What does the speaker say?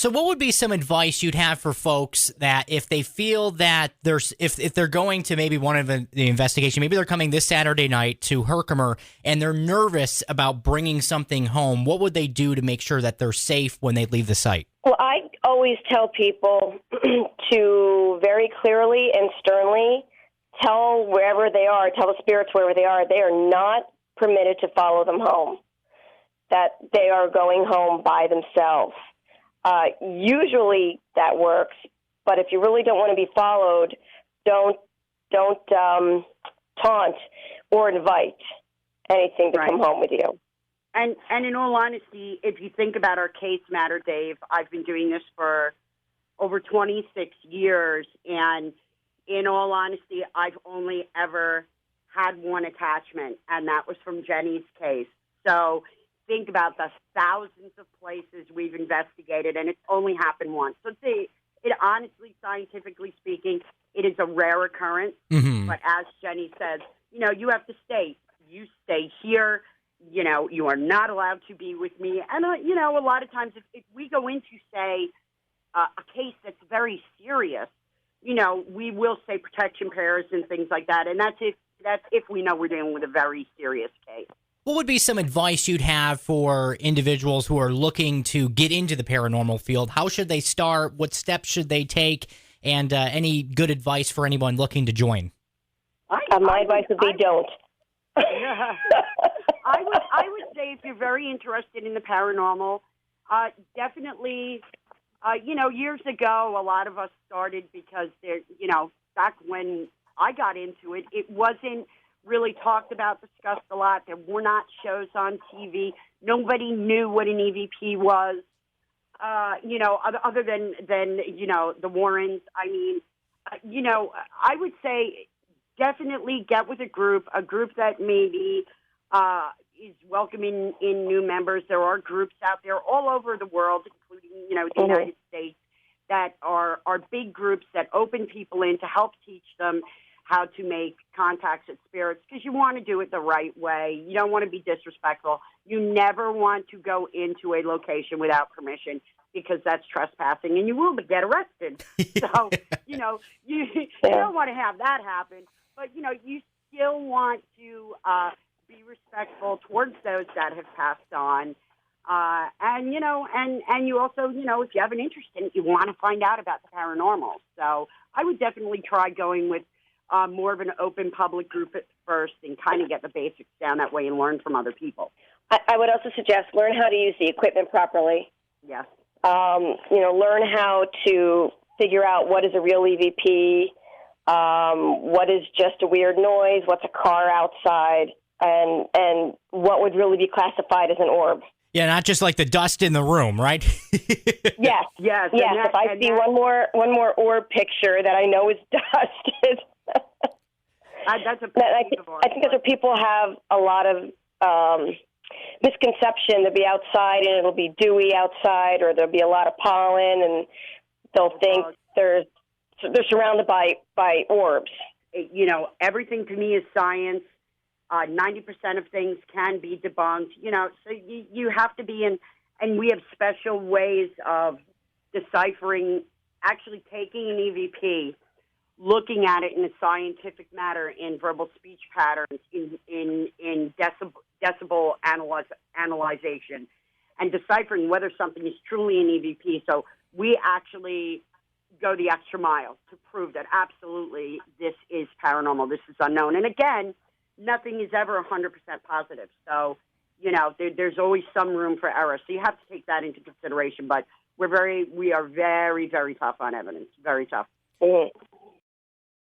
So what would be some advice you'd have for folks that if they feel that if they're going to maybe one of the investigation, maybe they're coming this Saturday night to Herkimer and they're nervous about bringing something home, what would they do to make sure that they're safe when they leave the site? Well, I always tell people to very clearly and sternly tell wherever they are, tell the spirits wherever they are not permitted to follow them home, that they are going home by themselves. Usually that works, but if you really don't want to be followed, don't taunt or invite anything to come home with you. And in all honesty, if you think about our case matter, Dave, I've been doing this for over 26 years, and in all honesty, I've only ever had one attachment, and that was from Jenny's case. So think about the thousands of places we've investigated, and it's only happened once. So it honestly, scientifically speaking, it is a rare occurrence. Mm-hmm. But as Jenny says, you have to stay. You stay here. You are not allowed to be with me. And, a lot of times if we go into, say, a case that's very serious, we will say protection pairs and things like that. And that's if we know we're dealing with a very serious case. What would be some advice you'd have for individuals who are looking to get into the paranormal field? How should they start? What steps should they take? And any good advice for anyone looking to join? My advice would be don't. Yeah. I would say if you're very interested in the paranormal, definitely, years ago, a lot of us started because, back when I got into it, it wasn't really talked about, discussed a lot. There were not shows on TV. Nobody knew what an EVP was, other than the Warrens. I mean, I would say definitely get with a group that maybe is welcoming in new members. There are groups out there all over the world, including, the United States, that are big groups that open people in to help teach them how to make contacts with spirits, because you want to do it the right way. You don't want to be disrespectful. You never want to go into a location without permission, because that's trespassing, and you will get arrested. So, you don't want to have that happen. But, you still want to be respectful towards those that have passed on. And you also, if you have an interest in it, you want to find out about the paranormal. So I would definitely try going with more of an open public group at first and kind of get the basics down that way and learn from other people. I would also suggest learn how to use the equipment properly. Yes. Learn how to figure out what is a real EVP, what is just a weird noise, what's a car outside, and what would really be classified as an orb. Yeah, not just like the dust in the room, right? Yes. If I see one more orb picture that I know is dust, that's a I think that's where people have a lot of misconception. They'll be outside and it'll be dewy outside, or there'll be a lot of pollen, and they'll think they're surrounded by orbs. Everything to me is science. 90% of things can be debunked. So you have to be in, and we have special ways of deciphering, actually taking an EVP, looking at it in a scientific manner, in verbal speech patterns, in decibel analyzation, and deciphering whether something is truly an EVP. So we actually go the extra mile to prove that absolutely this is paranormal, this is unknown. And again, nothing is ever 100% positive. So, there's always some room for error. So you have to take that into consideration. But we are very, very tough on evidence, very tough. Mm-hmm.